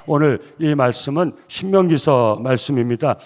오늘 이 말씀은 신명기서 말씀입니다.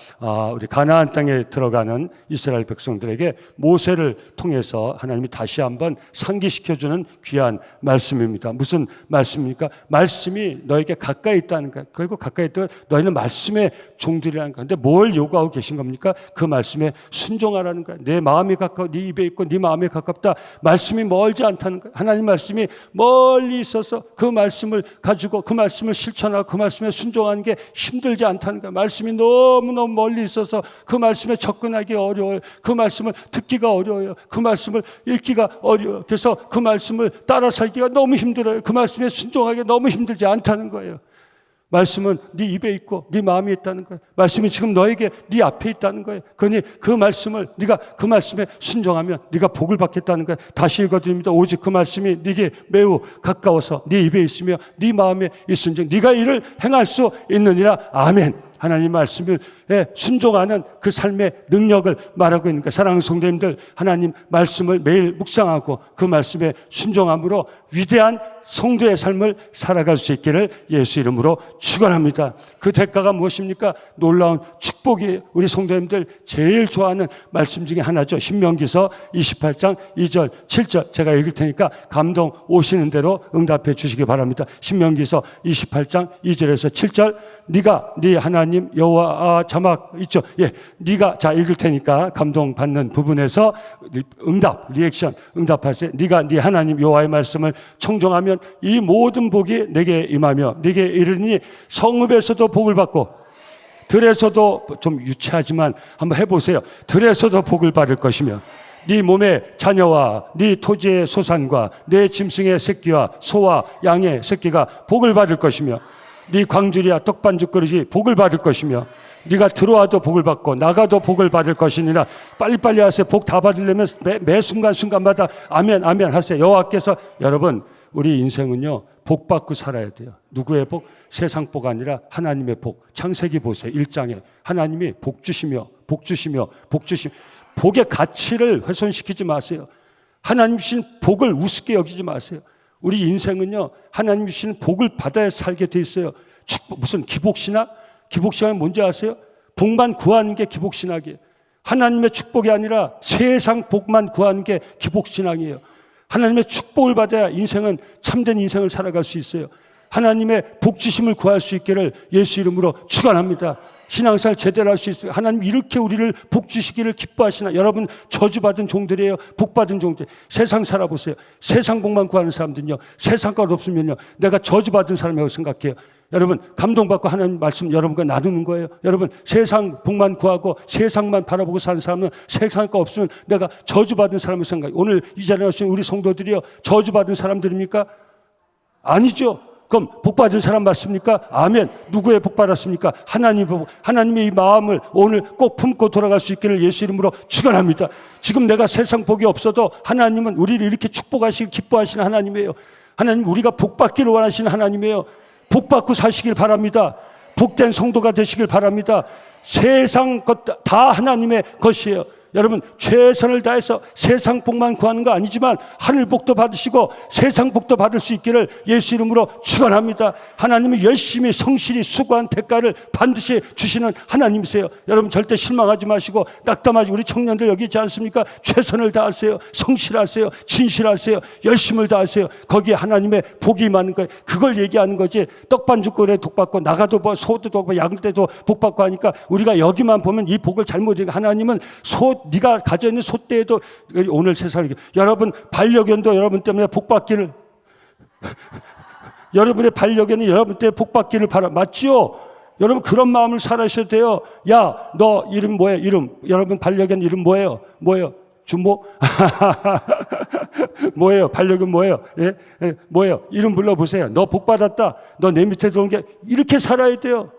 우리 가나안 땅에 들어가는 이스라엘 백성들에게 모세를 통해서 하나님이 다시 한번 상기시켜주는 귀한 말씀입니다. 무슨 말씀입니까? 말씀이 너에게 가까이 있다는 거야. 그리고 가까이 있다 너희는 말씀의 종들이라는 거야. 근데 뭘 요구하고 계신 겁니까? 그 말씀에 순종하라는 거야. 내 마음이 가까워, 네 입에 있고 네 마음이 가깝다. 말씀이 멀지 않다는 거야. 하나님 말씀이 멀리 있어서 그 말씀을 가지고 그 말씀을 실천하고 그 말씀에 순종하는 게 힘들지 않다는 거야. 말씀이 너무너무 멀리 있어서 그 말씀에 접근하기 어려워요. 그 말씀을 듣기가 어려워요. 그 말씀을 읽기가 어려워요. 그래서 그 말씀을 따라 살기가 너무 힘들어요. 그 말씀에 순종하기가 너무 힘들지 않다는 거예요. 말씀은 네 입에 있고 네 마음에 있다는 거예요. 말씀이 지금 너에게 네 앞에 있다는 거예요. 그러니 그 말씀을 네가 그 말씀에 순종하면 네가 복을 받겠다는 거예요. 다시 읽어드립니다. 오직 그 말씀이 네게 매우 가까워서 네 입에 있으며 네 마음에 있은즉 네가 이를 행할 수 있느니라. 아멘. 하나님 말씀에 순종하는 그 삶의 능력을 말하고 있는 거예요. 사랑하는 성도님들, 하나님 말씀을 매일 묵상하고 그 말씀에 순종함으로 위대한 성도의 삶을 살아갈 수 있기를 예수 이름으로 축원합니다. 그 대가가 무엇입니까? 놀라운 축복이에요. 우리 성도님들 제일 좋아하는 말씀 중에 하나죠. 신명기서 28장 2절 7절 제가 읽을 테니까 감동 오시는 대로 응답해 주시기 바랍니다. 신명기서 28장 2절에서 7절 네가 네 하나님 여호와 자막 있죠. 예, 네가 자 읽을 테니까 감동 받는 부분에서 응답 리액션 응답하세요. 네가 네 하나님 여호와의 말씀을 청종하면 이 모든 복이 내게 임하며 내게 이르니 성읍에서도 복을 받고 들에서도 좀 유치하지만 한번 해보세요. 들에서도 복을 받을 것이며 네 몸의 자녀와 네 토지의 소산과 네 짐승의 새끼와 소와 양의 새끼가 복을 받을 것이며 네 광주리와 떡반죽 그릇이 복을 받을 것이며 네가 들어와도 복을 받고 나가도 복을 받을 것이니라. 빨리빨리 하세요. 복 다 받으려면 매 순간순간마다 아멘 아멘 하세요. 여호와께서 여러분 우리 인생은요 복 받고 살아야 돼요. 누구의 복? 세상 복 아니라 하나님의 복. 창세기 보세요. 1장에 하나님이 복 주시며 복 주시며 복 주시며 복의 가치를 훼손시키지 마세요. 하나님 주신 복을 우습게 여기지 마세요. 우리 인생은요 하나님 주신 복을 받아야 살게 돼 있어요. 무슨 기복신학? 기복신학이 뭔지 아세요? 복만 구하는 게 기복신학이에요. 하나님의 축복이 아니라 세상 복만 구하는 게 기복신학이에요. 하나님의 축복을 받아야 인생은 참된 인생을 살아갈 수 있어요. 하나님의 복 주심을 구할 수 있기를 예수 이름으로 축원합니다. 신앙생활 제대로 할 수 있어요. 하나님 이렇게 우리를 복 주시기를 기뻐하시나. 여러분 저주받은 종들이에요. 복받은 종들. 세상 살아보세요. 세상 복만 구하는 사람들은요 세상 것 없으면요 내가 저주받은 사람이라고 생각해요. 여러분 감동받고 하나님 말씀 여러분과 나누는 거예요. 여러분 세상 복만 구하고 세상만 바라보고 사는 사람은 세상 거 없으면 내가 저주받은 사람을 생각해요. 오늘 이 자리에 오신 우리 성도들이요 저주받은 사람들입니까? 아니죠. 그럼 복받은 사람 맞습니까? 아멘. 누구의 복받았습니까? 하나님의 복. 하나님의 이 마음을 오늘 꼭 품고 돌아갈 수 있기를 예수 이름으로 축원합니다. 지금 내가 세상 복이 없어도 하나님은 우리를 이렇게 축복하시고 기뻐하시는 하나님이에요. 하나님 우리가 복받기를 원하시는 하나님이에요. 복받고 사시길 바랍니다. 복된 성도가 되시길 바랍니다. 세상 것 다 하나님의 것이에요. 여러분 최선을 다해서 세상 복만 구하는 거 아니지만 하늘 복도 받으시고 세상 복도 받을 수 있기를 예수 이름으로 축원합니다. 하나님은 열심히 성실히 수고한 대가를 반드시 주시는 하나님이세요. 여러분 절대 실망하지 마시고 낙담하지. 우리 청년들 여기 있지 않습니까? 최선을 다하세요. 성실하세요. 진실하세요. 열심을 다하세요. 거기에 하나님의 복이 임하는 거예요. 그걸 얘기하는 거지. 떡반죽거리에 복 받고 나가도 뭐 소도 복 양 때도 복 받고 하니까 우리가 여기만 보면 이 복을 잘못 얘기해. 하나님은 네가 가져 있는 소떼에도 오늘 세상에 여러분 반려견도 여러분 때문에 복 받기를 여러분의 반려견이 여러분 때문에 복 받기를 바라. 맞지요? 여러분 그런 마음을 살아셔야 돼요. 야, 너 이름 뭐예요? 이름 여러분 반려견 이름 뭐예요? 뭐예요? 주모? 뭐예요? 반려견 뭐예요? 예? 뭐예요? 이름 불러보세요. 너 복 받았다. 너 내 밑에 들어온 게 이렇게 살아야 돼요.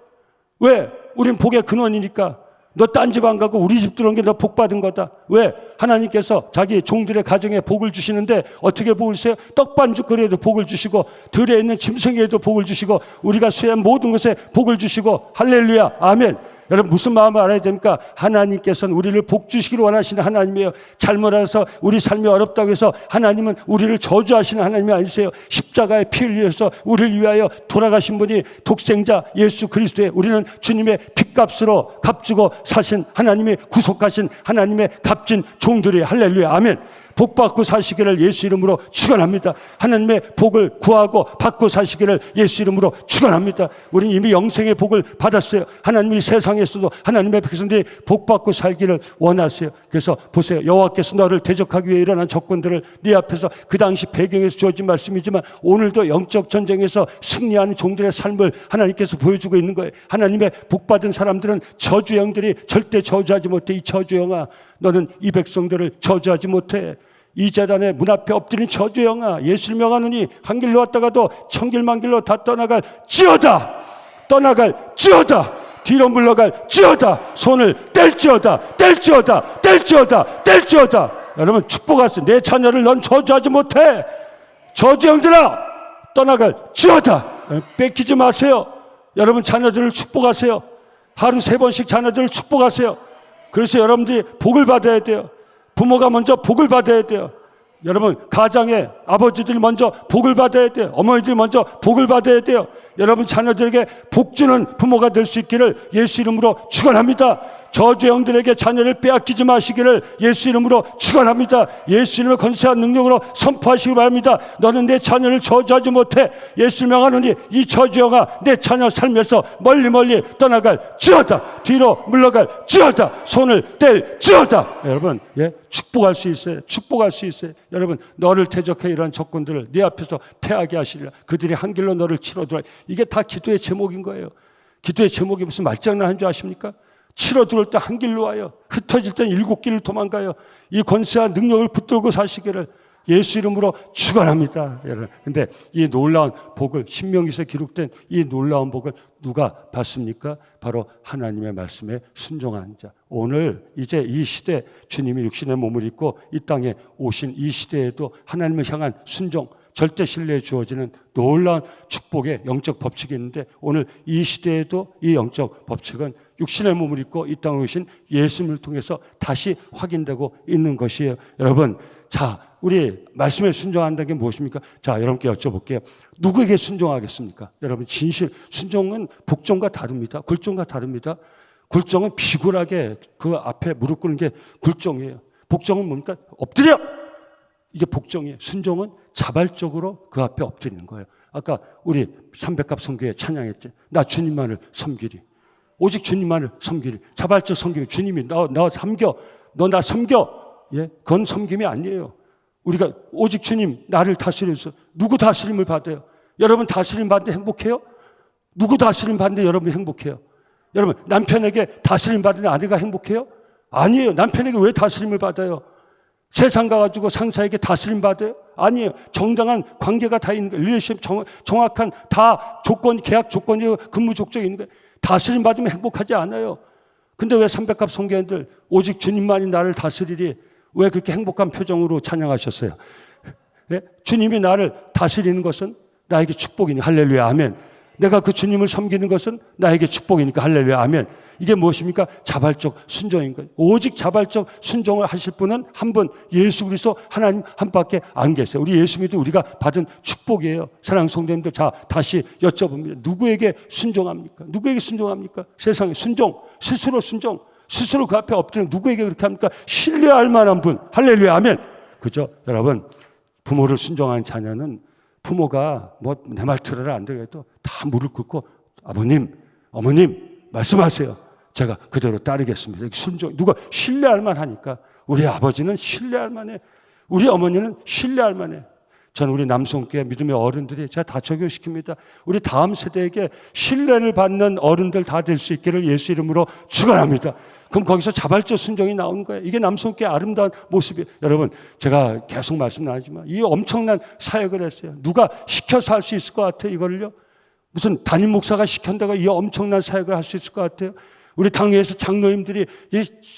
왜? 우린 복의 근원이니까. 너 딴 집 안 가고 우리 집 들어온 게 너 복 받은 거다. 왜? 하나님께서 자기 종들의 가정에 복을 주시는데 어떻게 복을 주세요? 떡반죽거리에도 복을 주시고 들에 있는 짐승에도 복을 주시고 우리가 수행한 모든 것에 복을 주시고 할렐루야 아멘. 여러분 무슨 마음을 알아야 됩니까? 하나님께서는 우리를 복주시기를 원하시는 하나님이에요. 잘못해서 우리 삶이 어렵다고 해서 하나님은 우리를 저주하시는 하나님이 아니세요. 십자가에 피 흘려서 우리를 위하여 돌아가신 분이 독생자 예수 그리스도의, 우리는 주님의 핏값으로 값주고 사신 하나님의 구속하신 하나님의 값진 종들이, 할렐루야 아멘. 복받고 사시기를 예수 이름으로 축원합니다. 하나님의 복을 구하고 받고 사시기를 예수 이름으로 축원합니다. 우리는 이미 영생의 복을 받았어요. 하나님이 세상에서도 하나님의 백성들이 복받고 살기를 원하세요. 그래서 보세요. 여호와께서 너를 대적하기 위해 일어난 적군들을 네 앞에서, 그 당시 배경에서 주어진 말씀이지만 오늘도 영적 전쟁에서 승리하는 종들의 삶을 하나님께서 보여주고 있는 거예요. 하나님의 복받은 사람들은 저주 영들이 절대 저주하지 못해. 이 저주 영아, 너는 이 백성들을 저주하지 못해. 이 제단의 문 앞에 엎드린 저주 영아, 예수를 명하느니 한 길로 왔다가도 천길만길로 다 떠나갈 지어다. 떠나갈 지어다. 뒤로 물러갈 지어다. 손을 뗄지어다. 뗄지어다. 뗄지어다. 뗄지어다. 여러분 축복하세요. 내 자녀를 넌 저주하지 못해. 저주 영들아, 떠나갈 지어다. 뺏기지 마세요. 여러분 자녀들을 축복하세요. 하루 3번씩 자녀들을 축복하세요. 그래서 여러분들이 복을 받아야 돼요. 부모가 먼저 복을 받아야 돼요. 여러분 가장의 아버지들이 먼저 복을 받아야 돼요. 어머니들이 먼저 복을 받아야 돼요. 여러분 자녀들에게 복 주는 부모가 될 수 있기를 예수 이름으로 축원합니다. 저주 영들에게 자녀를 빼앗기지 마시기를 예수 이름으로 축원합니다. 예수 이름의 권세한 능력으로 선포하시기 바랍니다. 너는 내 자녀를 저주하지 못해. 예수를 명하노니 이 저주 영아, 내 자녀 삶에서 멀리 멀리 떠나갈 지어다. 뒤로 물러갈 지어다. 손을 뗄 지어다. 여러분 축복할 수 있어요. 축복할 수 있어요. 여러분 너를 대적해 이러한 적군들을 네 앞에서 패하게 하시리라. 그들이 한 길로 너를 치러들어. 이게 다 기도의 제목인 거예요. 기도의 제목이 무슨 말장난 한 줄 아십니까? 치러 들어올 때 한 길로 와요. 흩어질 땐 7길을 도망가요. 이 권세와 능력을 붙들고 사시기를 예수 이름으로 축원합니다. 여러분, 근데 이 놀라운 복을, 신명기서에 기록된 이 놀라운 복을 누가 받습니까? 바로 하나님의 말씀에 순종한 자. 오늘 이제 이 시대, 주님이 육신의 몸을 입고 이 땅에 오신 이 시대에도 하나님을 향한 순종, 절대 신뢰에 주어지는 놀라운 축복의 영적 법칙이 있는데, 오늘 이 시대에도 이 영적 법칙은 육신의 몸을 입고 이 땅에 오신 예수님을 통해서 다시 확인되고 있는 것이에요. 여러분, 자, 우리 말씀에 순종한다는 게 무엇입니까? 자, 여러분께 여쭤볼게요. 누구에게 순종하겠습니까? 여러분, 진실, 순종은 복종과 다릅니다. 굴종과 다릅니다. 굴종은 비굴하게 그 앞에 무릎 꿇는 게 굴종이에요. 복종은 뭡니까? 엎드려! 이게 복종이에요. 순종은 자발적으로 그 앞에 엎드리는 거예요. 아까 우리 삼백갑 선교에 찬양했지. 나 주님만을 섬기리. 오직 주님만을 섬기리. 자발적 섬김이, 주님이 너 섬겨. 너 나 섬겨. 예, 그건 섬김이 아니에요. 우리가 오직 주님 나를 다스려서, 누구 다스림을 받아요? 여러분 다스림 받는데 행복해요? 누구 다스림 받는데 여러분이 행복해요? 여러분 남편에게 다스림 받는데 아내가 행복해요? 아니에요. 남편에게 왜 다스림을 받아요? 세상 가가지고 상사에게 다스림 받아요? 아니에요. 정당한 관계가 다 있는 거예요. 릴레이션십 정확한 다 조건, 계약 조건이고 근무 족적이 있는 거예요. 다스림 받으면 행복하지 않아요. 근데 왜 삼백갑 선교인들 오직 주님만이 나를 다스리리, 왜 그렇게 행복한 표정으로 찬양하셨어요? 네? 주님이 나를 다스리는 것은 나에게 축복이니 할렐루야 아멘. 내가 그 주님을 섬기는 것은 나에게 축복이니까 할렐루야 아멘. 이게 무엇입니까? 자발적 순종인 거예요. 오직 자발적 순종을 하실 분은 한 분, 예수 그리스도 하나님 한 밖에 안 계세요. 우리 예수 믿어 우리가 받은 축복이에요. 사랑하는 성도님들, 자 다시 여쭤봅니다. 누구에게 순종합니까? 누구에게 순종합니까? 세상에 순종, 스스로 순종, 스스로 그 앞에 엎드리는 누구에게 그렇게 합니까? 신뢰할 만한 분, 할렐루야 아멘. 그죠? 여러분, 부모를 순종한 자녀는 부모가 뭐 내 말 들으라 안 되겠도 다 무릎 꿇고 아버님, 어머님 말씀하세요. 제가 그대로 따르겠습니다. 순종, 누가 신뢰할 만하니까. 우리 아버지는 신뢰할 만해. 우리 어머니는 신뢰할 만해. 저는 우리 남성교회 믿음의 어른들이 제가 다 적용시킵니다. 우리 다음 세대에게 신뢰를 받는 어른들 다 될 수 있기를 예수 이름으로 축원합니다. 그럼 거기서 자발적 순종이 나오는 거예요. 이게 남성교회 아름다운 모습이에요. 여러분, 제가 계속 말씀 나누지만 이 엄청난 사역을 했어요. 누가 시켜서 할 수 있을 것 같아요, 이걸요? 무슨 담임 목사가 시킨다고 이 엄청난 사역을 할 수 있을 것 같아요? 우리 당회에서 장로님들이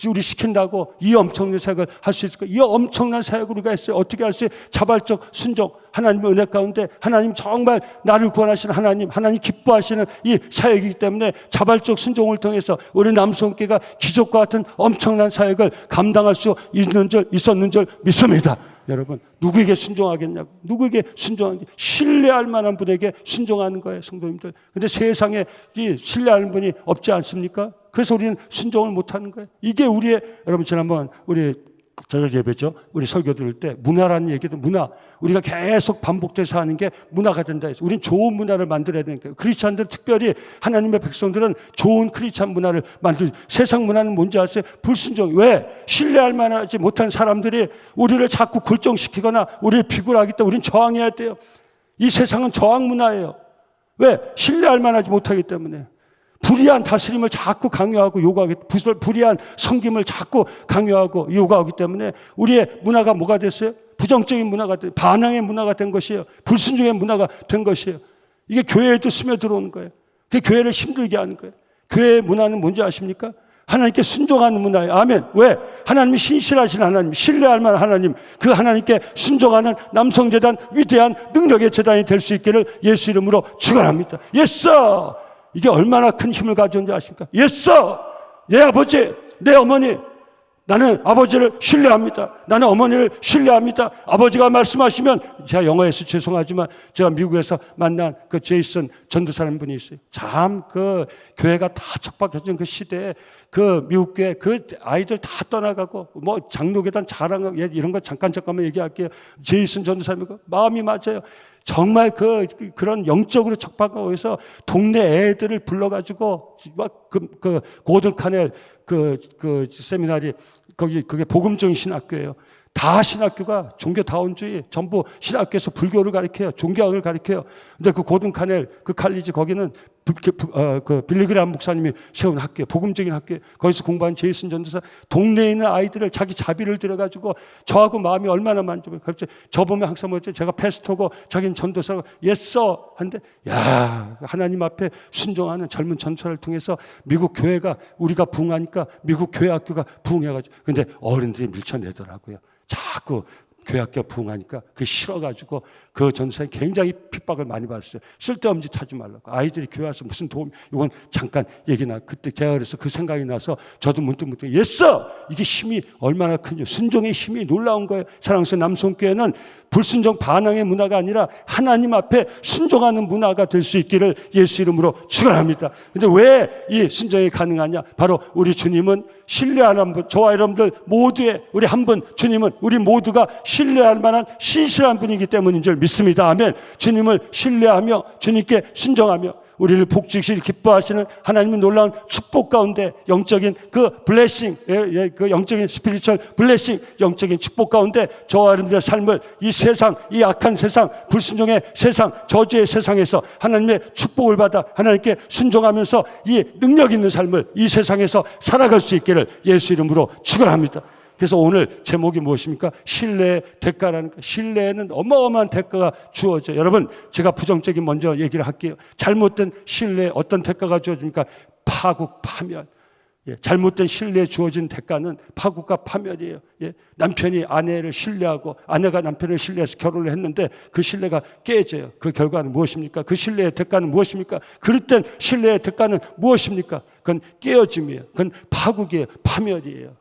우리 시킨다고 이 엄청난 사역을 할 수 있을까? 이 엄청난 사역을 우리가 했어요. 어떻게 할 수 있어요? 자발적 순종. 하나님의 은혜 가운데 하나님 정말 나를 구원하시는 하나님 기뻐하시는 이 사역이기 때문에 자발적 순종을 통해서 우리 남성교회가 기적과 같은 엄청난 사역을 감당할 수 있었는 줄 믿습니다. 여러분, 누구에게 순종하겠냐고? 누구에게 순종하겠냐고? 신뢰할 만한 분에게 순종하는 거예요, 성도님들. 근데 세상에 이 신뢰하는 분이 없지 않습니까? 그래서 우리는 순종을 못하는 거예요. 이게 우리의, 여러분, 지난번 우리 저녁 예배죠. 우리 설교 들을 때 문화라는 얘기도 우리가 계속 반복돼서 하는 게 문화가 된다 해서 우리는 좋은 문화를 만들어야 되는 거예요. 크리스찬들 특별히 하나님의 백성들은 좋은 크리스찬 문화를 세상 문화는 뭔지 아세요? 불순종. 왜? 신뢰할 만하지 못한 사람들이 우리를 자꾸 굴종시키거나 우리를 비굴하기 때문에 우리는 저항해야 돼요. 이 세상은 저항 문화예요. 왜? 신뢰할 만하지 못하기 때문에. 불의한 다스림을 자꾸 강요하고 요구하기, 불의한 섬김을 자꾸 강요하고 요구하기 때문에 우리의 문화가 뭐가 됐어요? 부정적인 문화가 된, 반항의 문화가 된 것이에요. 불순종의 문화가 된 것이에요. 이게 교회에도 스며들어오는 거예요. 그게 교회를 힘들게 하는 거예요. 교회의 문화는 뭔지 아십니까? 하나님께 순종하는 문화예요. 아멘. 왜? 하나님이 신실하신 하나님, 신뢰할 만한 하나님, 그 하나님께 순종하는 남성재단, 위대한 능력의 재단이 될 수 있기를 예수 이름으로 축원합니다. 예수! 이게 얼마나 큰 힘을 가져온지 아십니까? 예수! 내 아버지, 내 어머니, 나는 아버지를 신뢰합니다. 나는 어머니를 신뢰합니다. 아버지가 말씀하시면, 제가 영어에서 죄송하지만 제가 미국에서 만난 그 제이슨 전도사라는 분이 있어요. 참 그 교회가 다 척박혀진 그 시대에 그 미국 교회 그 아이들 다 떠나가고 뭐 장로교단 자랑하고 이런 거 잠깐만 얘기할게요. 제이슨 전도사님 마음이 맞아요. 정말 그런 영적으로 척박하고 해서 동네 애들을 불러가지고 막 그 고든 카넬 그 세미나리 그게 복음적인 신학교예요. 다 신학교가 종교다원주의, 전부 신학교에서 불교를 가르쳐요. 종교학을 가르쳐요. 근데 그 고든 카넬 그 칼리지 거기는 그 빌리그람 목사님이 세운 학교예요. 복음적인 학교예요. 거기서 공부한 제이슨 전도사 동네에 있는 아이들을 자기 자비를 들여가지고 저하고 마음이 얼마나 만족해요. 갑자기 저 보면 항상 뭐죠? 제가 패스터고 자기는 전도사고 예서 한데 야 하나님 앞에 순종하는 젊은 전도사를 통해서 미국 교회가 우리가 부흥하니까 미국 교회 학교가 부흥해가지고 근데 어른들이 밀쳐내더라고요. 자꾸 교회 학교 부흥하니까 그게 싫어가지고 그 전도사님 굉장히 핍박을 많이 받았어요. 쓸데없는 짓 하지 말라고. 아이들이 교회 와서 무슨 도움, 이건 잠깐 얘기나. 그때 제가 그래서 그 생각이 나서 저도 문득 예스! 이게 힘이 얼마나 큰지. 순종의 힘이 놀라운 거예요. 사랑스러운 남성교회는 불순종 반항의 문화가 아니라 하나님 앞에 순종하는 문화가 될 수 있기를 예수 이름으로 축원합니다. 근데 왜 이 순종이 가능하냐? 바로 우리 주님은 신뢰하는 분, 저와 여러분들 모두의 우리 한 분, 주님은 우리 모두가 신뢰할 만한 신실한 분이기 때문인 줄 믿습니다. 아멘. 주님을 신뢰하며 주님께 순종하며 우리를 복직시 기뻐하시는 하나님의 놀라운 축복 가운데 영적인 그 블레싱, 그 영적인 스피리추얼 블레싱, 영적인 축복 가운데 저와 여러분들의 삶을 이 세상, 이 악한 세상, 불순종의 세상, 저주의 세상에서 하나님의 축복을 받아 하나님께 순종하면서 이 능력 있는 삶을 이 세상에서 살아갈 수 있기를 예수 이름으로 축원합니다. 그래서 오늘 제목이 무엇입니까? 신뢰의 대가라는 거. 신뢰에는 어마어마한 대가가 주어져요. 여러분, 제가 부정적인 먼저 얘기를 할게요. 잘못된 신뢰에 어떤 대가가 주어집니까? 파국, 파멸. 잘못된 신뢰에 주어진 대가는 파국과 파멸이에요. 남편이 아내를 신뢰하고 아내가 남편을 신뢰해서 결혼을 했는데 그 신뢰가 깨져요. 그 결과는 무엇입니까? 그 신뢰의 대가는 무엇입니까? 그릇된 신뢰의 대가는 무엇입니까? 그건 깨어짐이에요. 그건 파국이에요. 파멸이에요.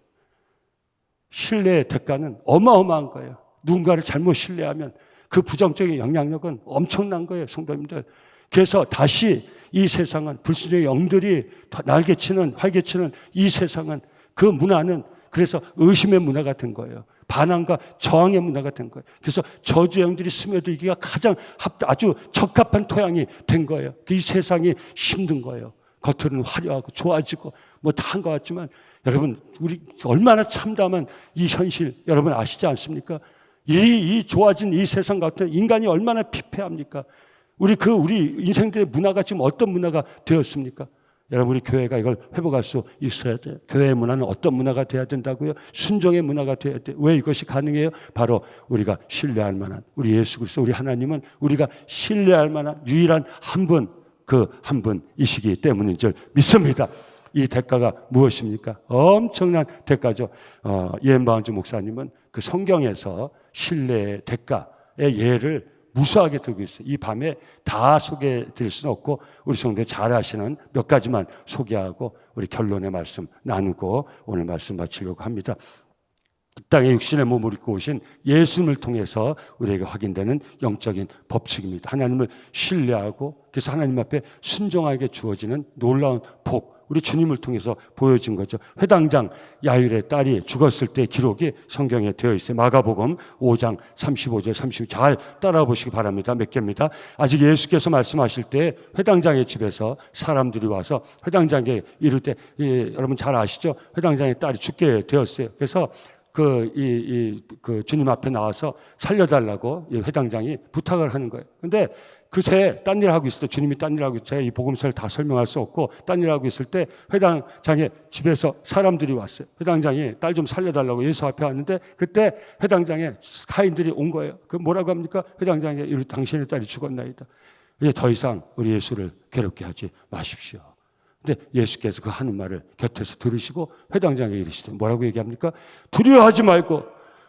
신뢰의 대가는 어마어마한 거예요. 누군가를 잘못 신뢰하면 그 부정적인 영향력은 엄청난 거예요, 성도님들. 그래서 다시 이 세상은 불순종의 영들이 날개치는 활개치는 이 세상은 그 문화는 그래서 의심의 문화가 된 거예요. 반항과 저항의 문화가 된 거예요. 그래서 저주의 영들이 스며들기가 가장 아주 적합한 토양이 된 거예요. 이 세상이 힘든 거예요. 겉으로는 화려하고 좋아지고 뭐 다 한 것 같지만 여러분 우리 얼마나 참담한 이 현실 여러분 아시지 않습니까? 이 좋아진 이 세상 같은 인간이 얼마나 피폐합니까? 우리 인생들의 문화가 지금 어떤 문화가 되었습니까? 여러분 우리 교회가 이걸 회복할 수 있어야 돼요. 교회의 문화는 어떤 문화가 돼야 된다고요? 순종의 문화가 돼야 돼요. 왜 이것이 가능해요? 바로 우리가 신뢰할 만한 우리 예수 그리스도 우리 하나님은 우리가 신뢰할 만한 유일한 한 분, 그 한 분이시기 때문인 줄 믿습니다. 이 대가가 무엇입니까? 엄청난 대가죠. 이엠바운즈 목사님은 그 성경에서 신뢰의 대가의 예를 무수하게 들고 있어요. 이 밤에 다 소개해 드릴 수는 없고 우리 성도들 잘 아시는 몇 가지만 소개하고 우리 결론의 말씀 나누고 오늘 말씀 마치려고 합니다. 이 땅에 육신의 몸을 입고 오신 예수님을 통해서 우리에게 확인되는 영적인 법칙입니다. 하나님을 신뢰하고 그래서 하나님 앞에 순종하게 주어지는 놀라운 복, 우리 주님을 통해서 보여진 거죠. 회당장 야율의 딸이 죽었을 때 기록이 성경에 되어 있어요. 마가복음 5장 35절 30절 잘 따라와 보시기 바랍니다. 몇 개입니다. 아직 예수께서 말씀하실 때 회당장의 집에서 사람들이 와서 회당장에 이를 때 여러분 잘 아시죠? 회당장의 딸이 죽게 되었어요. 그래서 그 주님 앞에 나와서 살려달라고 이 회당장이 부탁을 하는 거예요. 근데 그새 딴 일 하고 있을 때 주님이 딴 일 하고 있을 때 제가 이 복음서를 다 설명할 수 없고 딴 일 하고 있을 때 회당장의 집에서 사람들이 왔어요. 회당장이 딸 좀 살려달라고 예수 앞에 왔는데 그때 회당장에 하인들이 온 거예요. 그 뭐라고 합니까? 회당장에 당신의 딸이 죽었나이다. 이제 더 이상 우리 예수를 괴롭게 하지 마십시오. 근데 예수께서 그 하는 말을 곁에서 들으시고 회당장에 이르시되 뭐라고 얘기합니까? 두려워하지 말고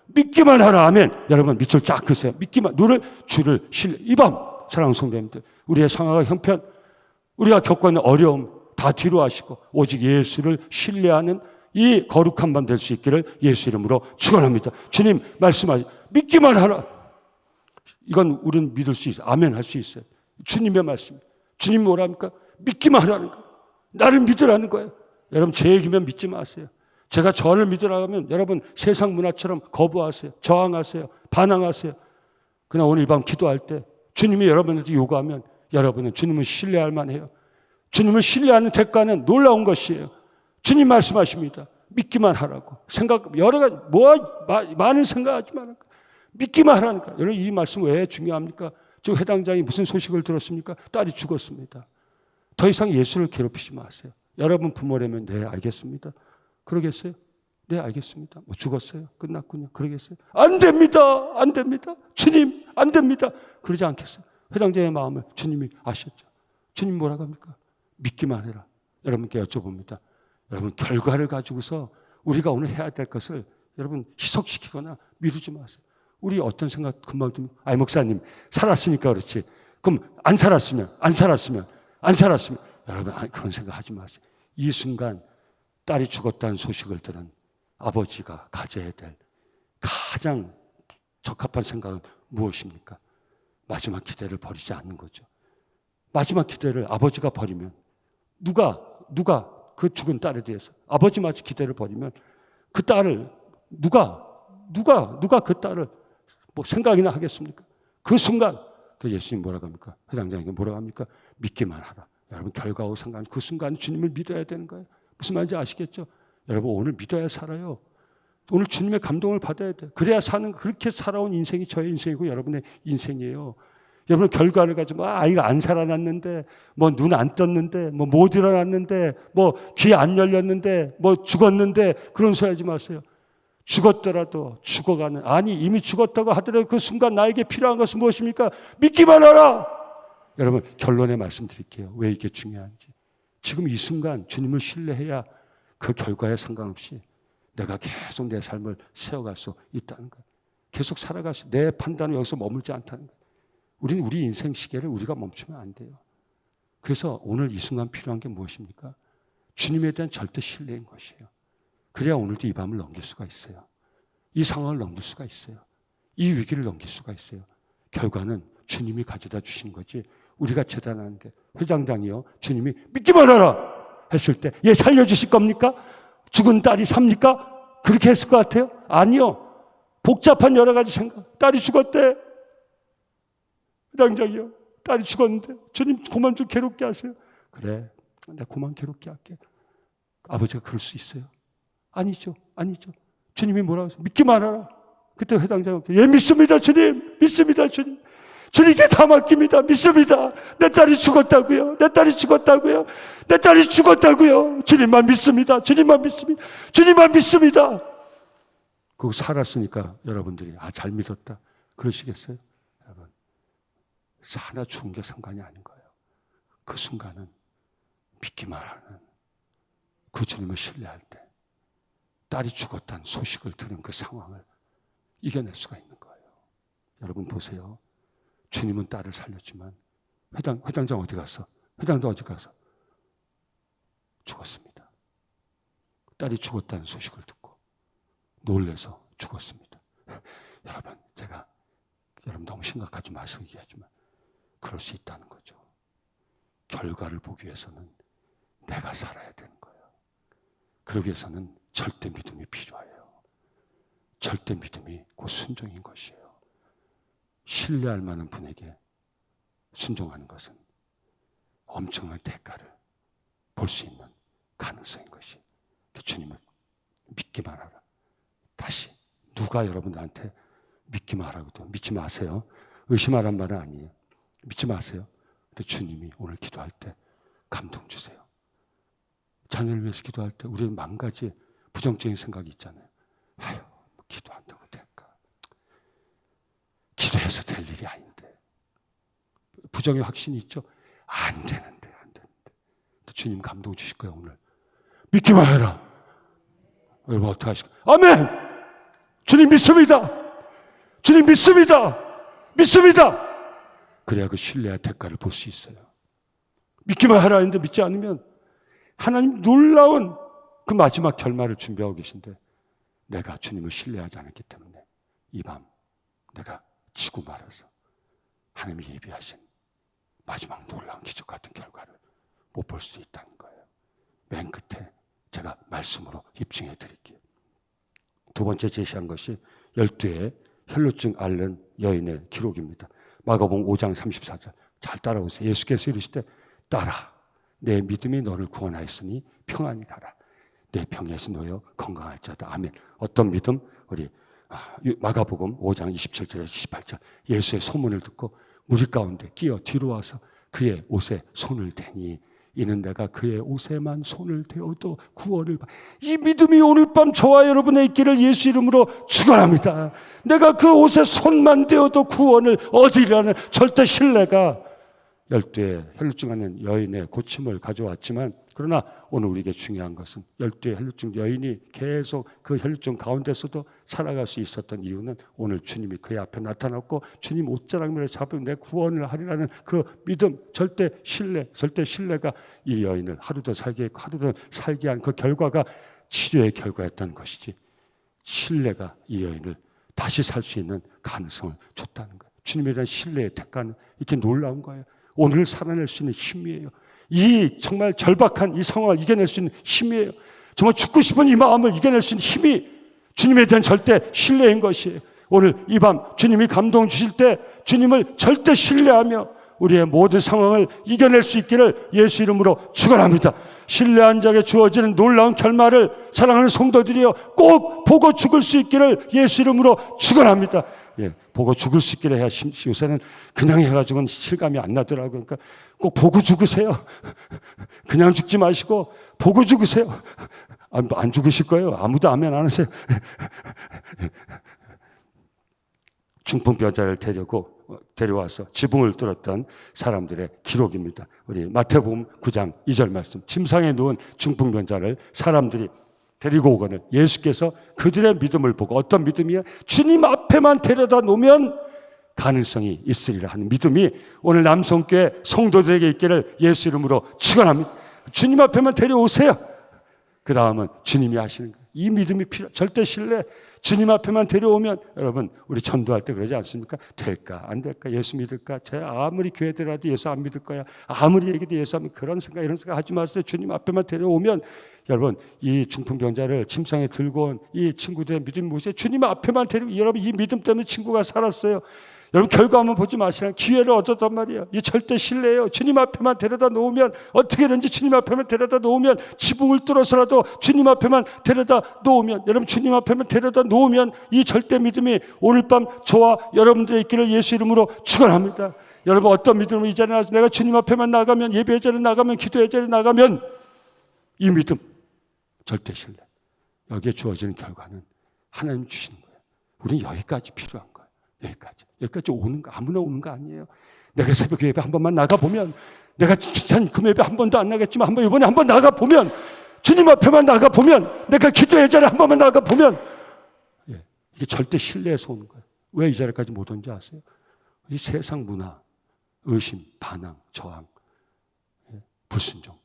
믿기만 하라. 아멘. 여러분 밑줄 쫙 그으세요. 믿기만, 너를 주를 신뢰. 이 밤 사랑하는 성도님들, 우리의 상황과 형편, 우리가 겪고 있는 어려움 다 뒤로 하시고 오직 예수를 신뢰하는 이 거룩한 밤 될 수 있기를 예수 이름으로 축원합니다. 주님 말씀하시 믿기만 하라. 이건 우리는 믿을 수 있어요. 아멘 할 수 있어요. 주님의 말씀. 주님 뭐라 합니까? 믿기만 하라는 거예요. 나를 믿으라는 거예요. 여러분 제 얘기면 믿지 마세요. 제가 저를 믿으라고 하면 여러분 세상 문화처럼 거부하세요. 저항하세요. 반항하세요. 그러나 오늘 이 밤 기도할 때 주님이 여러분한테 요구하면 여러분은 주님을 신뢰할 만해요. 주님을 신뢰하는 대가는 놀라운 것이에요. 주님 말씀하십니다. 믿기만 하라고. 여러 가지 많은 생각하지 말라고. 믿기만 하라니까. 여러분 이 말씀 왜 중요합니까? 지금 회당장이 무슨 소식을 들었습니까? 딸이 죽었습니다. 더 이상 예수를 괴롭히지 마세요. 여러분 부모라면 네 알겠습니다. 그러겠어요? 네 알겠습니다. 뭐 죽었어요? 끝났군요. 그러겠어요? 안 됩니다. 안 됩니다. 주님 안 됩니다. 그러지 않겠어요? 회당장의 마음을 주님이 아셨죠. 주님 뭐라고 합니까? 믿기만 해라. 여러분께 여쭤봅니다. 여러분 결과를 가지고서 우리가 오늘 해야 될 것을 여러분 희석시키거나 미루지 마세요. 우리 어떤 생각 금방 듭니까? 아이 목사님 살았으니까 그렇지. 그럼 안 살았으면 여러분 그런 생각 하지 마세요. 이 순간 딸이 죽었다는 소식을 들은 아버지가 가져야 될 가장 적합한 생각은 무엇입니까? 마지막 기대를 버리지 않는 거죠. 마지막 기대를 아버지가 버리면 누가 그 죽은 딸에 대해서 아버지마저 기대를 버리면 그 딸을 누가 그 딸을 뭐 생각이나 하겠습니까? 그 순간 그 예수님 뭐라고 합니까? 회당장에게 뭐라고 합니까? 믿기만 하라. 여러분 결과하고 상관 그 순간 주님을 믿어야 되는 거예요. 무슨 말인지 아시겠죠? 여러분 오늘 믿어야 살아요. 오늘 주님의 감동을 받아야 돼. 그래야 사는 그렇게 살아온 인생이 저의 인생이고 여러분의 인생이에요. 여러분 결과를 가지고 아이가 안 살아났는데 뭐 눈 안 떴는데 뭐 못 일어났는데 뭐 귀 안 열렸는데 뭐 죽었는데 그런 소리 하지 마세요. 죽었더라도 죽어가는 아니 이미 죽었다고 하더라도 그 순간 나에게 필요한 것은 무엇입니까? 믿기만 하라. 여러분 결론에 말씀드릴게요. 왜 이게 중요한지. 지금 이 순간 주님을 신뢰해야 그 결과에 상관없이 내가 계속 내 삶을 세워갈 수 있다는 거예요. 계속 살아갈 수 내 판단은 여기서 머물지 않다는 거예요. 우리는 우리 인생 시계를 우리가 멈추면 안 돼요. 그래서 오늘 이 순간 필요한 게 무엇입니까? 주님에 대한 절대 신뢰인 것이에요. 그래야 오늘도 이 밤을 넘길 수가 있어요. 이 상황을 넘길 수가 있어요. 이 위기를 넘길 수가 있어요. 결과는 주님이 가져다 주신 거지 우리가 재단하는 게 회장장이요. 주님이 믿기만 하라 했을 때 얘 살려주실 겁니까? 죽은 딸이 삽니까? 그렇게 했을 것 같아요? 아니요. 복잡한 여러 가지 생각. 딸이 죽었대. 회장장이요. 딸이 죽었는데 주님 그만 좀 괴롭게 하세요. 그래. 내가 그만 괴롭게 할게. 아버지가 그럴 수 있어요? 아니죠. 주님이 뭐라고 했어요? 믿기만 하라. 그때 회당장은 예 믿습니다 주님. 믿습니다 주님. 주님께 다 맡깁니다. 믿습니다. 내 딸이 죽었다고요. 주님만 믿습니다. 주님만 믿습니다. 그거 살았으니까 여러분들이 잘 믿었다. 그러시겠어요? 여러분 하나 죽은 게 상관이 아닌 거예요. 그 순간은 믿기만 하는 그 주님을 신뢰할 때 딸이 죽었다는 소식을 들은 그 상황을 이겨낼 수가 있는 거예요. 여러분 보세요. 주님은 딸을 살렸지만 회당장 어디 갔어? 회장도 어디 가서 죽었습니다. 딸이 죽었다는 소식을 듣고 놀래서 죽었습니다. 여러분, 제가 여러분 너무 심각하지 마시고 얘기하지만 그럴 수 있다는 거죠. 결과를 보기 위해서는 내가 살아야 되는 거예요. 그러기 위해서는 절대 믿음이 필요해요. 절대 믿음이 곧 순종인 것이에요. 신뢰할 만한 분에게 순종하는 것은 엄청난 대가를 볼 수 있는 가능성인 것이. 주님을 믿기만 하라. 다시 누가 여러분들한테 믿기만 하라고도 믿지 마세요. 의심하란 말은 아니에요. 믿지 마세요. 근데 주님이 오늘 기도할 때 감동 주세요. 자녀를 위해서 기도할 때 우리는 만 가지 부정적인 생각이 있잖아요. 아유, 뭐 기도한다고 될까? 기도해서 될 일이 아닌데. 부정의 확신이 있죠? 안 되는데. 주님 감동 주실 거예요, 오늘. 믿기만 해라. 여러분 어떻게 하실까요? 아멘! 주님 믿습니다. 주님 믿습니다. 믿습니다. 그래야 그 신뢰의 대가를 볼 수 있어요. 믿기만 하라 했는데 믿지 않으면 하나님 놀라운 그 마지막 결말을 준비하고 계신데 내가 주님을 신뢰하지 않았기 때문에 이 밤 내가 지고 말아서 하나님이 예비하신 마지막 놀라운 기적 같은 결과를 못 볼 수도 있다는 거예요. 맨 끝에 제가 말씀으로 입증해 드릴게요. 두 번째 제시한 것이 12의 혈루증 앓는 여인의 기록입니다. 마가복음 5장 34절 잘 따라오세요. 예수께서 이르시되 따라 내 믿음이 너를 구원하였으니 평안히 가라. 내 병에서 놓여 건강할지어다. 아멘. 어떤 믿음? 우리 마가복음 5장 27절에서 28절 예수의 소문을 듣고 무리 가운데 끼어 뒤로 와서 그의 옷에 손을 대니 이는 내가 그의 옷에만 손을 대어도 구원을 받. 이 믿음이 오늘 밤 저와 여러분의 있기를 예수 이름으로 축원합니다. 내가 그 옷에 손만 대어도 구원을 얻으리라는 절대 신뢰가 12의 혈루증 앓는 여인의 고침을 가져왔지만 그러나 오늘 우리에게 중요한 것은 12의 혈루증 여인이 계속 그 혈루증 가운데서도 살아갈 수 있었던 이유는 오늘 주님이 그의 앞에 나타났고 주님 옷자락면을 잡으면 내 구원을 하리라는 그 믿음, 절대 신뢰가 이 여인을 하루 더 살게 했고 하루 더 살게 한 그 결과가 치료의 결과였던 것이지 신뢰가 이 여인을 다시 살 수 있는 가능성을 줬다는 거예요. 주님에 대한 신뢰의 대가는 이렇게 놀라운 거예요. 오늘을 살아낼 수 있는 힘이에요. 이 정말 절박한 이 상황을 이겨낼 수 있는 힘이에요. 정말 죽고 싶은 이 마음을 이겨낼 수 있는 힘이 주님에 대한 절대 신뢰인 것이에요. 오늘 이 밤 주님이 감동 주실 때 주님을 절대 신뢰하며 우리의 모든 상황을 이겨낼 수 있기를 예수 이름으로 축원합니다. 신뢰한 자에게 주어지는 놀라운 결말을 사랑하는 성도들이여 꼭 보고 죽을 수 있기를 예수 이름으로 축원합니다. 예, 보고 죽을 수 있기를 해야 요새는 그냥 해가지고는 실감이 안 나더라고요. 그러니까 꼭 보고 죽으세요. 그냥 죽지 마시고 보고 죽으세요. 안 죽으실 거예요. 아무도 아멘 안 하세요. 중풍병자를 데려와서 지붕을 뚫었던 사람들의 기록입니다. 우리 마태복음 9장 2절 말씀. 침상에 누운 중풍병자를 사람들이 데리고 오거늘 예수께서 그들의 믿음을 보고 어떤 믿음이야? 주님 앞에만 데려다 놓으면 가능성이 있으리라 하는 믿음이 오늘 남성교회 성도들에게 있기를 예수 이름으로 축원합니다. 주님 앞에만 데려오세요. 그 다음은 주님이 하시는 거예요. 이 믿음이 절대 신뢰. 주님 앞에만 데려오면 여러분 우리 전도할 때 그러지 않습니까? 될까 안 될까? 예수 믿을까? 제가 아무리 교회 들어도 예수 안 믿을 거야. 아무리 얘기도 예수 안 믿을 그런 생각 이런 생각 하지 마세요. 주님 앞에만 데려오면 여러분 이 중풍병자를 침상에 들고 온 이 친구들의 믿음이 무엇이에요? 주님 앞에만 데리고 여러분 이 믿음 때문에 친구가 살았어요. 여러분 결과만 보지 마시라. 기회를 얻었단 말이에요. 이 절대 신뢰예요. 주님 앞에만 데려다 놓으면 어떻게든지 주님 앞에만 데려다 놓으면 지붕을 뚫어서라도 주님 앞에만 데려다 놓으면 여러분 주님 앞에만 데려다 놓으면 이 절대 믿음이 오늘 밤 저와 여러분들의 있기를 예수 이름으로 축원합니다. 여러분 어떤 믿음으로 이 자리에 나가서 내가 주님 앞에만 나가면 예배의 자리에 나가면 기도의 자리에 나가면 이 믿음 절대 신뢰 여기에 주어지는 결과는 하나님 주시는 거예요. 우리는 여기까지 필요한 거예요. 여기까지 오는 거 아무나 오는 거 아니에요. 내가 새벽 예배 한 번만 나가보면 내가 귀찮은 금 예배 한 번도 안 나겠지만 이번에 한 번 나가보면 주님 앞에만 나가 보면, 내가 기도의 자리에 한 번만 나가 보면, 이게 절대 신뢰에서 오는 거예요. 왜 이 자리까지 못 온지 아세요? 이 세상 문화, 의심, 반항, 저항, 불순종.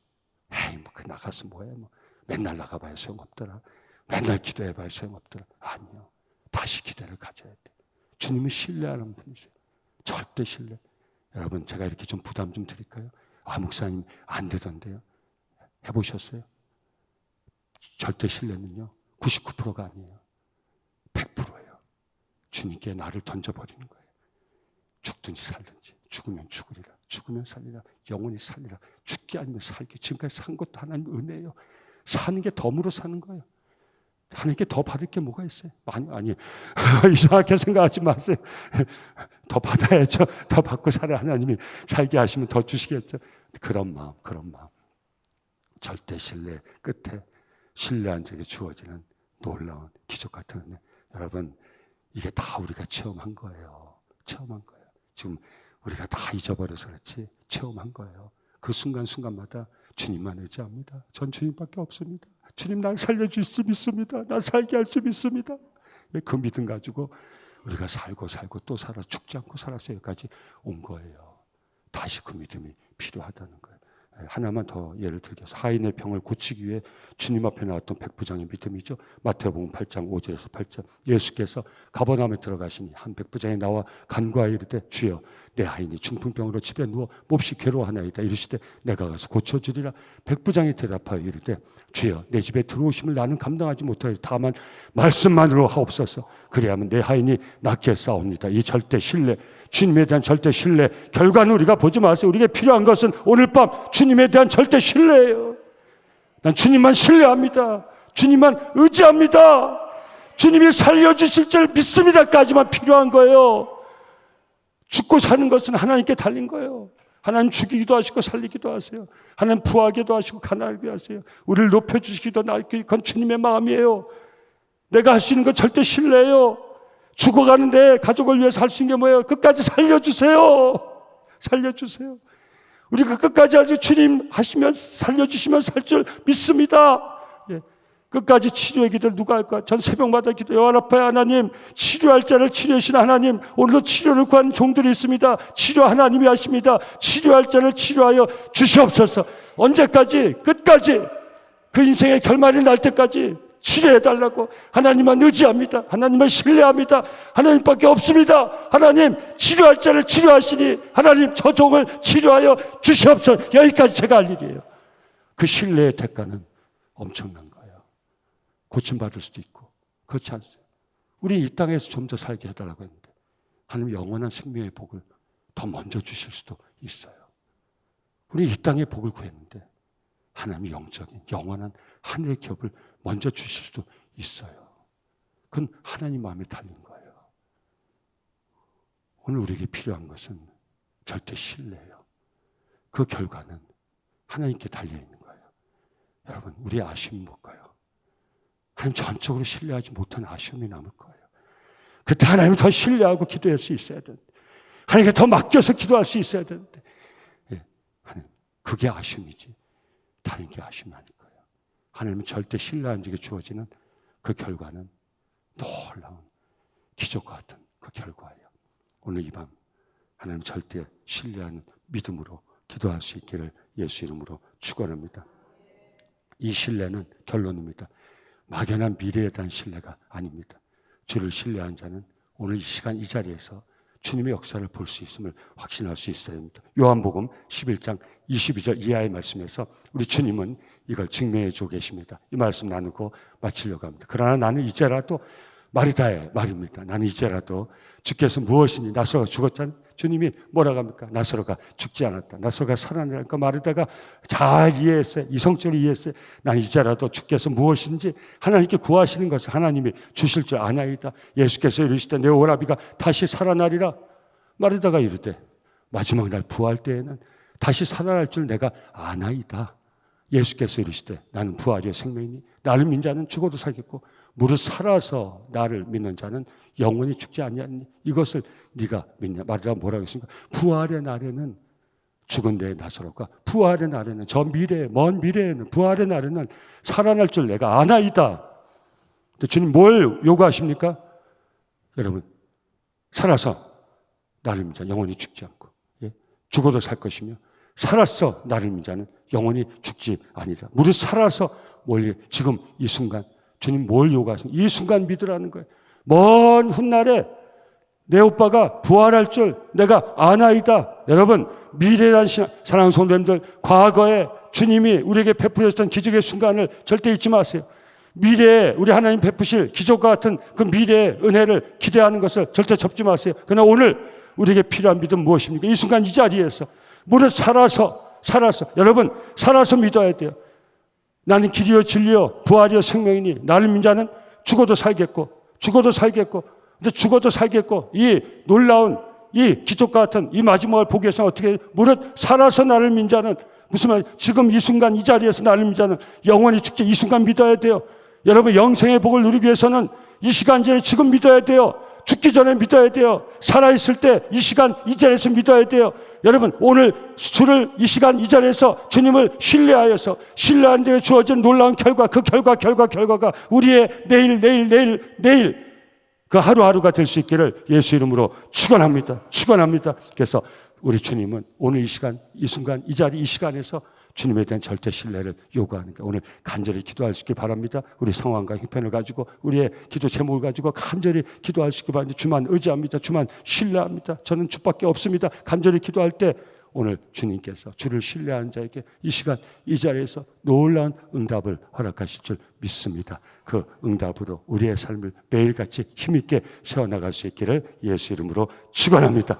에이, 뭐, 나가서 뭐해. 뭐. 맨날 나가봐야 소용없더라. 맨날 기도해봐야 소용없더라. 아니요. 다시 기대를 가져야 돼. 주님은 신뢰하는 분이세요. 절대 신뢰. 여러분, 제가 이렇게 좀 부담 좀 드릴까요? 아, 목사님, 안 되던데요. 해보셨어요? 절대 신뢰는요, 99%가 아니에요. 100%예요. 주님께 나를 던져버리는 거예요. 죽든지 살든지, 죽으면 죽으리라, 죽으면 살리라, 영원히 살리라, 죽기 아니면 살기. 지금까지 산 것도 하나님 은혜예요. 사는 게 덤으로 사는 거예요. 하나님께 더 받을 게 뭐가 있어요? 아니. 이상하게 생각하지 마세요. 더 받아야죠. 더 받고 살아. 하나님이 살게 하시면 더 주시겠죠. 그런 마음. 절대 신뢰 끝에 신뢰한 적에 주어지는 놀라운 기적 같은 은혜. 여러분, 이게 다 우리가 체험한 거예요. 지금 우리가 다 잊어버려서 그렇지 체험한 거예요. 그 순간순간마다 주님만 의지합니다. 전 주님밖에 없습니다. 주님, 날 살려줄 수 믿습니다. 날 살게 할 수 믿습니다. 그 믿음 가지고 우리가 살고 또 살아, 죽지 않고 살아서 여기까지 온 거예요. 다시 그 믿음이 필요하다는 거예요. 하나만 더 예를 들어서 하인의 병을 고치기 위해 주님 앞에 나왔던 백부장의 믿음이죠. 마태복음 8장 5절에서 8절. 예수께서 가버나움에 들어가시니 한 백부장이 나와 간구하여 이르되, 주여, 내 하인이 중풍병으로 집에 누워 몹시 괴로워하나이다. 이르시되, 내가 가서 고쳐주리라. 백부장이 대답하여 이르되, 주여, 내 집에 들어오심을 나는 감당하지 못하여 다만 말씀만으로 하옵소서. 그래야면 내 하인이 낫게 싸웁니다. 이 절대 신뢰, 주님에 대한 절대 신뢰, 결과는 우리가 보지 마세요. 우리에게 필요한 것은 오늘 밤 주님에 대한 절대 신뢰예요. 난 주님만 신뢰합니다. 주님만 의지합니다. 주님이 살려주실 줄 믿습니다까지만 필요한 거예요. 죽고 사는 것은 하나님께 달린 거예요. 하나님 죽이기도 하시고 살리기도 하세요. 하나님 부하기도 하시고 가난하기도 하세요. 우리를 높여주시기도 하시고, 그건 주님의 마음이에요. 내가 할 수 있는 건 절대 신뢰예요. 죽어가는데 가족을 위해서 할 수 있는 게 뭐예요? 끝까지 살려주세요. 우리가 끝까지 아직 주님 하시면 살려주시면 살 줄 믿습니다. 끝까지 치료의 기도를 누가 할까? 전 새벽마다 기도, 여호와 앞에 하나님, 치료할 자를 치료하시는 하나님, 오늘도 치료를 구하는 종들이 있습니다. 치료 하나님이 하십니다. 치료할 자를 치료하여 주시옵소서. 언제까지? 끝까지, 그 인생의 결말이 날 때까지 치료해달라고 하나님만 의지합니다. 하나님만 신뢰합니다. 하나님밖에 없습니다. 하나님, 치료할 자를 치료하시니 하나님, 저 종을 치료하여 주시옵소서. 여기까지 제가 할 일이에요. 그 신뢰의 대가는 엄청난 거예요. 고침받을 수도 있고 그렇지 않습니다. 우리 이 땅에서 좀 더 살게 해달라고 했는데 하나님 영원한 생명의 복을 더 먼저 주실 수도 있어요. 우리 이 땅의 복을 구했는데 하나님이 영적인 영원한 하늘의 기업을 먼저 주실 수도 있어요. 그건 하나님 마음에 달린 거예요. 오늘 우리에게 필요한 것은 절대 신뢰예요. 그 결과는 하나님께 달려있는 거예요. 여러분, 우리의 아쉬움이 뭘까요? 하나님 전적으로 신뢰하지 못한 아쉬움이 남을 거예요. 그때 하나님을 더 신뢰하고 기도할 수 있어야 되는데, 하나님께 더 맡겨서 기도할 수 있어야 되는데, 하나님, 그게 아쉬움이지 다른 게 아쉬움이 아닐 거예요. 하나님은 절대 신뢰한 적에 주어지는 그 결과는 놀라운 기적과 같은 그 결과예요. 오늘 이 밤 하나님 절대 신뢰하는 믿음으로 기도할 수 있기를 예수 이름으로 축원합니다. 이 신뢰는 결론입니다. 막연한 미래에 대한 신뢰가 아닙니다. 주를 신뢰한 자는 오늘 이 시간 이 자리에서 주님의 역사를 볼 수 있음을 확신할 수 있어야 합니다. 요한복음 11장 22절 이하의 말씀에서 우리 주님은 이걸 증명해 주고 계십니다. 이 말씀 나누고 마치려고 합니다. 그러나 나는 이제라도 마리다의 말입니다. 나는 이제라도 주께서 무엇이니 나사로가 죽었잖아요. 주님이 뭐라고 합니까? 나사로가 죽지 않았다. 나사로가 살아나니까 마리다가 잘 이해했어요. 이성적으로 이해했어요. 난 이제라도 주께서 무엇인지 하나님께 구하시는 것을 하나님이 주실 줄 아나이다. 예수께서 이르시되 내 오라비가 다시 살아나리라. 마리다가 이르되 마지막 날 부활 때에는 다시 살아날 줄 내가 아나이다. 예수께서 이르시되 나는 부활이요 생명이니 나를 믿는 자는 죽어도 살겠고 무릇 살아서 나를 믿는 자는 영원히 죽지 아니하니 이것을 네가 믿냐. 마리다가 뭐라고 했습니까? 부활의 날에는 죽은 내 나사로가 부활의 날에는, 저 미래에, 먼 미래에는, 부활의 날에는 살아날 줄 내가 아나이다. 근데 주님 뭘 요구하십니까? 여러분, 살아서 나를 믿는 자 영원히 죽지 않고, 예? 죽어도 살 것이며 살았어 나를 믿는 자는 영원히 죽지 아니라. 무릇 살아서 멀리 지금 이 순간 주님 뭘 요구하십니까? 이 순간 믿으라는 거예요. 먼 훗날에 내 오빠가 부활할 줄 내가 아나이다. 여러분, 미래란 사랑하는 성도님들, 과거에 주님이 우리에게 베푸셨던 기적의 순간을 절대 잊지 마세요. 미래에 우리 하나님 베푸실 기적과 같은 그 미래의 은혜를 기대하는 것을 절대 접지 마세요. 그러나 오늘 우리에게 필요한 믿음 무엇입니까? 이 순간 이 자리에서 무릇 살아서 여러분, 살아서 믿어야 돼요. 나는 길이요 진리요 부활이요 생명이니 나를 믿는 자는 죽어도 살겠고 근데 죽어도 살겠고, 이 놀라운 이 기적과 같은 이 마지막을 보기 위해서는 어떻게, 무릇 살아서 나를 믿는 자는, 무슨 말, 지금 이 순간 이 자리에서 나를 믿는 자는 영원히 죽지, 이 순간 믿어야 돼요. 여러분, 영생의 복을 누리기 위해서는 이 시간 전에 지금 믿어야 돼요. 죽기 전에 믿어야 돼요. 살아있을 때 이 시간 이 자리에서 믿어야 돼요. 여러분, 오늘 주를 이 시간 이 자리에서 주님을 신뢰하여서 신뢰한 데에 주어진 놀라운 결과, 그 결과가 우리의 내일 그 하루하루가 될 수 있기를 예수 이름으로 축원합니다. 그래서 우리 주님은 오늘 이 시간, 이 순간, 이 자리, 이 시간에서 주님에 대한 절대 신뢰를 요구하니까 오늘 간절히 기도할 수 있기 바랍니다. 우리 상황과 형편을 가지고, 우리의 기도 제목을 가지고 간절히 기도할 수 있기 바랍니다. 주만 의지합니다. 주만 신뢰합니다. 저는 주밖에 없습니다. 간절히 기도할 때 오늘 주님께서 주를 신뢰하는 자에게 이 시간 이 자리에서 놀라운 응답을 허락하실 줄 믿습니다. 그 응답으로 우리의 삶을 매일같이 힘있게 세워나갈 수 있기를 예수 이름으로 축원합니다.